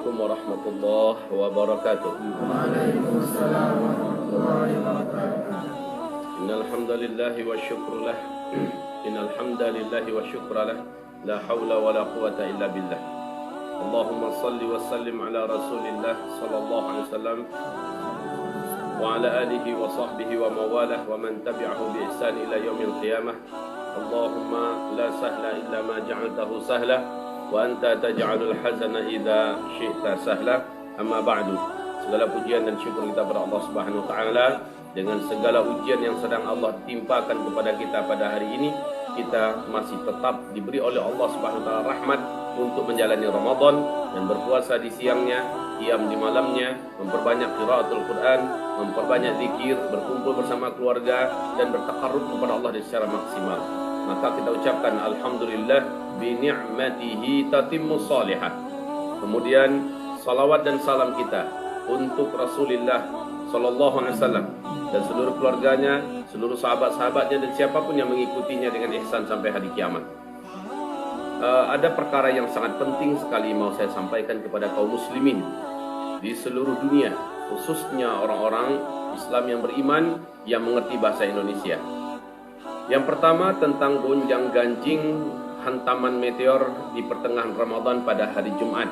Assalamualaikum warahmatullahi wabarakatuh. Waalaikumsalam warahmatullahi wabarakatuh. Innal hamdalillahi wa syukrullah. Innal hamdalillahi wa syukrullah. La haula wa la quwata illa billah. Allahumma salli wa sallim ala Rasulillah sallallahu alaihi wasallam wa ala alihi wa sahbihi wa mawalah wa man tabi'ahu bi ihsan ila yaumil qiyamah. Allahumma la sahla illa ma ja'altahu sahla wa anta taj'alul hazana idza syi'ta sahla. Amma ba'du. Segala pujian dan syukur kita kepada Allah Subhanahu wa taala dengan segala ujian yang sedang Allah timpakan kepada kita pada hari ini, kita masih tetap diberi oleh Allah Subhanahu wa taala rahmat untuk menjalani Ramadan dan berpuasa di siangnya, qiyam di malamnya, memperbanyak qiraatul Quran, memperbanyak zikir, berkumpul bersama keluarga dan bertakarrub kepada Allah secara maksimal. Maka kita ucapkan alhamdulillah bi ni'matihi tatimmus shalihat. Kemudian salawat dan salam kita untuk Rasulullah sallallahu alaihi wasallam dan seluruh keluarganya, seluruh sahabat-sahabatnya dan siapapun yang mengikutinya dengan ihsan sampai hari kiamat. Ada perkara yang sangat penting sekali mau saya sampaikan kepada kaum muslimin di seluruh dunia, khususnya orang-orang Islam yang beriman yang mengerti bahasa Indonesia. Yang pertama tentang gonjang-ganjing hantaman meteor di pertengahan Ramadan pada hari Jumat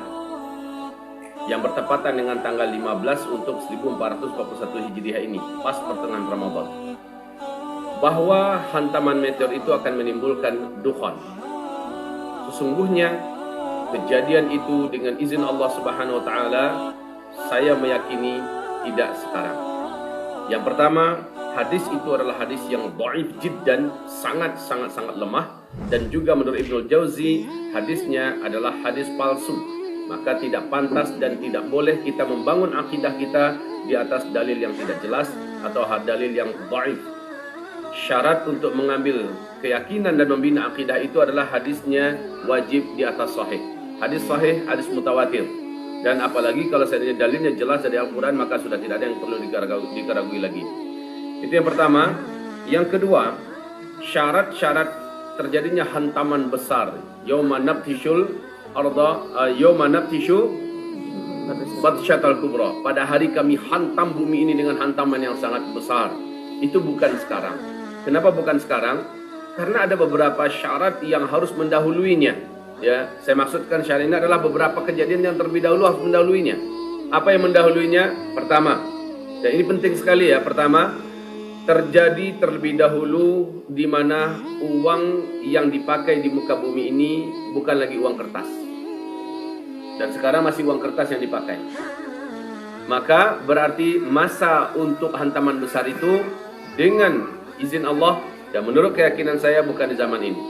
yang bertepatan dengan tanggal 15 untuk 1441 Hijriah ini, pas pertengahan Ramadan. Bahwa hantaman meteor itu akan menimbulkan dukhan. Sesungguhnya kejadian itu dengan izin Allah Subhanahu wa taala saya meyakini tidak sekarang. Yang pertama, hadis itu adalah hadis yang dhaif jiddan, sangat lemah, dan juga menurut Ibnu Jauzi hadisnya adalah hadis palsu. Maka tidak pantas dan tidak boleh kita membangun akidah kita di atas dalil yang tidak jelas atau dalil yang dhaif. Syarat untuk mengambil keyakinan dan membina akidah itu adalah hadisnya wajib di atas sahih. Hadis sahih, hadis mutawatir. Dan apalagi kalau seandainya dalilnya jelas dari Al-Quran, maka sudah tidak ada yang perlu dikeragui lagi. Itu yang pertama. Yang kedua, syarat-syarat terjadinya hantaman besar. Yauma nabtishul arda, yauma nabtishu batsyatal kubra. Pada hari kami hantam bumi ini dengan hantaman yang sangat besar. Itu bukan sekarang. Kenapa bukan sekarang? Karena ada beberapa syarat yang harus mendahuluinya. Ya, saya maksudkan syarat ini adalah beberapa kejadian yang terlebih dahulu harus mendahuluinya. Apa yang mendahuluinya? Pertama, dan ini penting sekali ya. Pertama, terjadi terlebih dahulu di mana uang yang dipakai di muka bumi ini bukan lagi uang kertas. Dan sekarang masih uang kertas yang dipakai. Maka berarti masa untuk hantaman besar itu dengan izin Allah dan menurut keyakinan saya bukan di zaman ini.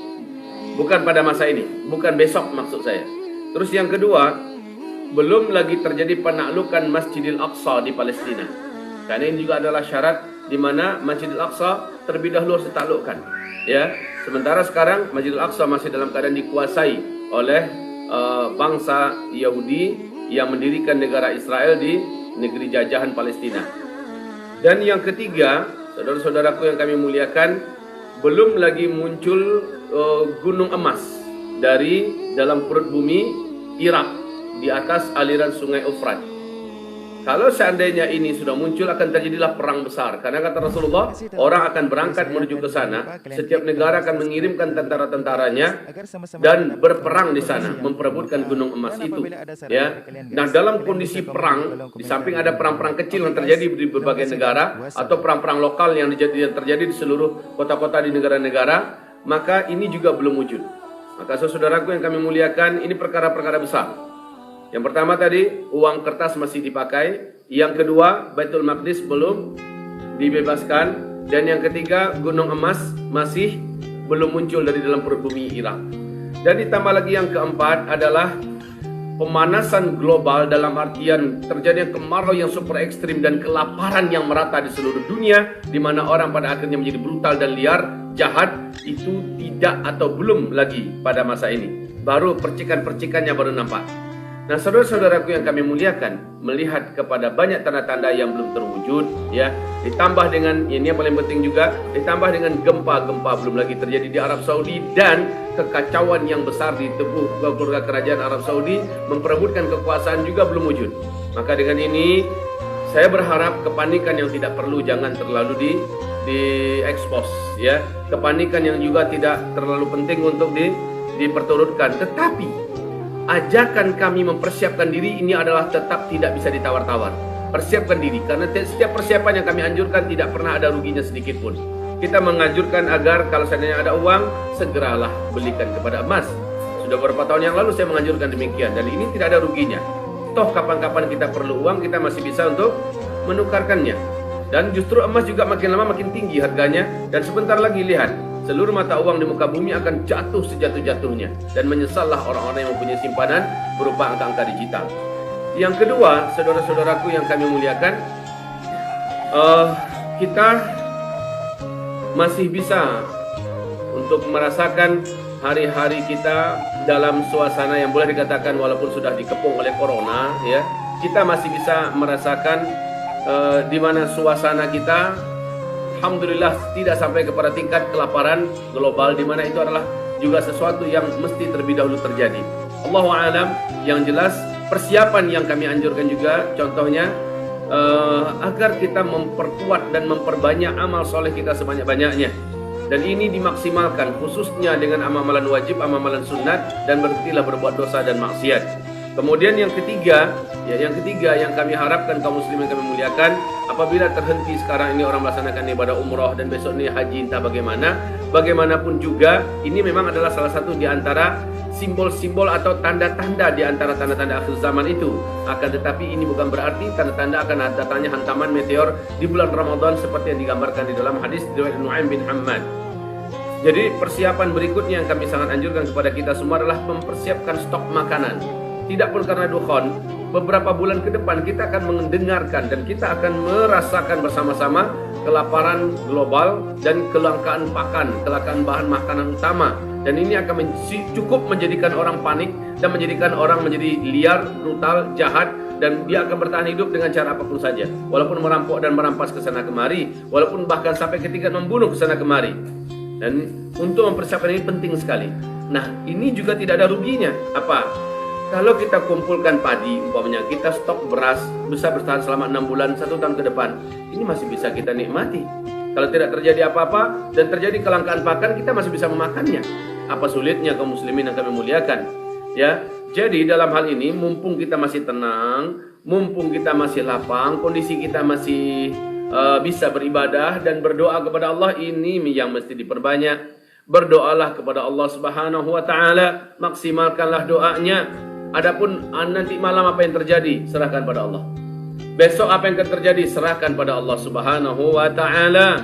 Bukan pada masa ini, bukan besok maksud saya. Terus yang kedua, belum lagi terjadi penaklukan Masjidil Aqsa di Palestina. Karena ini juga adalah syarat di mana Masjidil Aqsa terlebih dahulu harus ditaklukkan. Ya, sementara sekarang Masjidil Aqsa masih dalam keadaan dikuasai oleh bangsa Yahudi yang mendirikan negara Israel di negeri jajahan Palestina. Dan yang ketiga, saudara-saudaraku yang kami muliakan, belum lagi muncul gunung emas dari dalam perut bumi Irak di atas aliran sungai Efrat. Kalau seandainya ini sudah muncul, akan terjadilah perang besar. Karena kata Rasulullah, orang akan berangkat menuju ke sana. Setiap negara akan mengirimkan tentara-tentaranya dan berperang di sana, memperebutkan gunung emas itu. Ya. Nah, dalam kondisi perang, di samping ada perang-perang kecil yang terjadi di berbagai negara atau perang-perang lokal yang terjadi di seluruh kota-kota di negara-negara, maka ini juga belum wujud. Maka saudaraku yang kami muliakan, ini perkara-perkara besar. Yang pertama tadi, uang kertas masih dipakai. Yang kedua, Baitul Maqdis belum dibebaskan. Dan yang ketiga, gunung emas masih belum muncul dari dalam perut bumi Irak. Dan ditambah lagi yang keempat adalah pemanasan global, dalam artian terjadinya kemarau yang super ekstrim dan kelaparan yang merata di seluruh dunia, di mana orang pada akhirnya menjadi brutal dan liar, jahat. Itu tidak atau belum lagi pada masa ini. Baru percikan-percikannya baru nampak. Nah, saudara-saudaraku yang kami muliakan, melihat kepada banyak tanda-tanda yang belum terwujud, ya, ditambah dengan ini yang paling penting juga, ditambah dengan gempa-gempa belum lagi terjadi di Arab Saudi dan kekacauan yang besar di tubuh keluarga kerajaan Arab Saudi memperebutkan kekuasaan juga belum wujud. Maka dengan ini saya berharap kepanikan yang tidak perlu jangan terlalu di expose, ya, kepanikan yang juga tidak terlalu penting untuk diperturutkan, tetapi ajakan kami mempersiapkan diri ini adalah tetap tidak bisa ditawar-tawar. Persiapkan diri, karena setiap persiapan yang kami anjurkan tidak pernah ada ruginya sedikit pun. Kita menganjurkan agar kalau seandainya ada uang, segeralah belikan kepada emas. Sudah beberapa tahun yang lalu saya menganjurkan demikian, dan ini tidak ada ruginya. Toh kapan-kapan kita perlu uang, kita masih bisa untuk menukarkannya. Dan justru emas juga makin lama makin tinggi harganya, dan sebentar lagi lihat, seluruh mata uang di muka bumi akan jatuh sejatuh-jatuhnya, dan menyesallah orang-orang yang mempunyai simpanan berupa angka-angka digital. Yang kedua, saudara-saudaraku yang kami muliakan, kita masih bisa untuk merasakan hari-hari kita dalam suasana yang boleh dikatakan walaupun sudah dikepung oleh corona, ya, kita masih bisa merasakan di mana suasana kita alhamdulillah tidak sampai kepada tingkat kelaparan global, di mana itu adalah juga sesuatu yang mesti terlebih dahulu terjadi. Allahu a'lam. Yang jelas persiapan yang kami anjurkan juga contohnya agar kita memperkuat dan memperbanyak amal soleh kita sebanyak-banyaknya, dan ini dimaksimalkan khususnya dengan amalan wajib, amalan sunat, dan berhentilah berbuat dosa dan maksiat. Kemudian yang ketiga yang kami harapkan kaum muslimin kami muliakan, apabila terhenti sekarang ini orang melaksanakan ibadah umrah dan besok ini haji entah bagaimana, bagaimanapun juga ini memang adalah salah satu di antara simbol-simbol atau tanda-tanda di antara tanda-tanda akhir zaman itu. Akan tetapi ini bukan berarti tanda-tanda akan datangnya hantaman meteor di bulan Ramadan seperti yang digambarkan di dalam hadis riwayat Nu'aim bin Hammad. Jadi persiapan berikutnya yang kami sangat anjurkan kepada kita semua adalah mempersiapkan stok makanan. Tidak pun karena dukhon, beberapa bulan ke depan kita akan mendengarkan dan kita akan merasakan bersama-sama kelaparan global dan kelangkaan pakan, kelangkaan bahan makanan utama. Dan ini akan cukup menjadikan orang panik dan menjadikan orang menjadi liar, brutal, jahat, dan dia akan bertahan hidup dengan cara apapun saja. Walaupun merampok dan merampas ke sana kemari, walaupun bahkan sampai ke tingkat membunuh ke sana kemari. Dan untuk mempersiapkan ini penting sekali. Nah, ini juga tidak ada ruginya. Apa? Kalau kita kumpulkan padi, umpamanya kita stok beras bisa bertahan selama 6 bulan, 1 tahun ke depan, ini masih bisa kita nikmati. Kalau tidak terjadi apa-apa dan terjadi kelangkaan pakan, kita masih bisa memakannya. Apa sulitnya kaum muslimin yang kami muliakan? Ya, jadi dalam hal ini mumpung kita masih tenang, mumpung kita masih lapang, kondisi kita masih bisa beribadah dan berdoa kepada Allah, ini yang mesti diperbanyak. Berdoalah kepada Allah Subhanahu wa taala, maksimalkanlah doanya. Adapun nanti malam apa yang terjadi, serahkan pada Allah. Besok apa yang akan terjadi, serahkan pada Allah Subhanahu wa taala.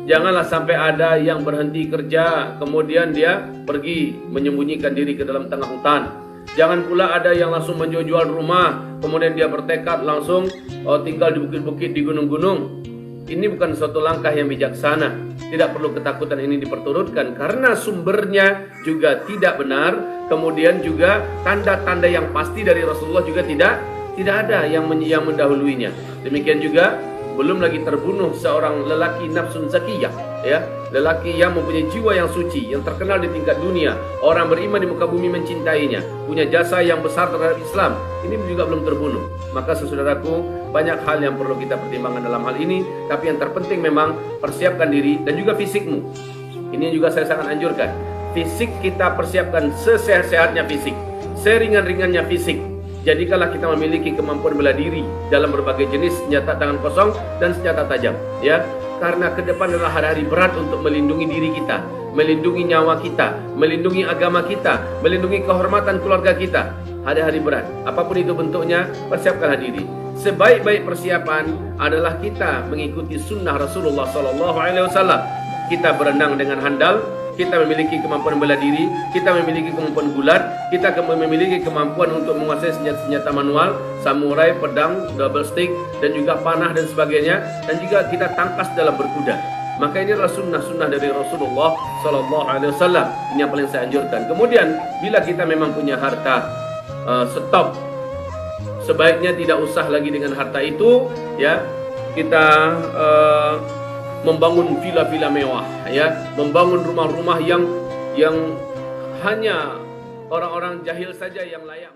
Janganlah sampai ada yang berhenti kerja kemudian dia pergi menyembunyikan diri ke dalam tengah hutan. Jangan pula ada yang langsung menjual rumah kemudian dia bertekad langsung tinggal di bukit-bukit, di gunung-gunung. Ini bukan suatu langkah yang bijaksana. Tidak perlu ketakutan ini diperturutkan karena sumbernya juga tidak benar. Kemudian juga tanda-tanda yang pasti dari Rasulullah juga tidak ada yang mendahuluinya. Demikian juga belum lagi terbunuh seorang lelaki nafsun zakiyah, ya, lelaki yang mempunyai jiwa yang suci, yang terkenal di tingkat dunia. Orang beriman di muka bumi mencintainya, punya jasa yang besar terhadap Islam. Ini juga belum terbunuh. Maka saudaraku, banyak hal yang perlu kita pertimbangkan dalam hal ini. Tapi yang terpenting memang persiapkan diri dan juga fisikmu. Ini juga saya sangat anjurkan. Fisik kita persiapkan sesehat-sehatnya fisik, seringan-ringannya fisik. Jadikanlah kita memiliki kemampuan bela diri dalam berbagai jenis senjata tangan kosong dan senjata tajam, ya. Karena ke depan adalah hari-hari berat untuk melindungi diri kita, melindungi nyawa kita, melindungi agama kita, melindungi kehormatan keluarga kita. Hari-hari berat, apapun itu bentuknya, persiapkanlah diri. Sebaik-baik persiapan adalah kita mengikuti sunnah Rasulullah SAW. Kita berenang dengan handal, kita memiliki kemampuan bela diri, kita memiliki kemampuan gulat, kita memiliki kemampuan untuk menguasai senjata-senjata manual, samurai, pedang, double stick, dan juga panah dan sebagainya, dan juga kita tangkas dalam berkuda. Maka ini adalah sunnah-sunnah dari Rasulullah SAW. Ini yang paling saya anjurkan. Kemudian bila kita memang punya harta, stop sebaiknya tidak usah lagi dengan harta itu, ya. Kita membangun villa-villa mewah, ya, membangun rumah-rumah yang hanya orang-orang jahil saja yang layak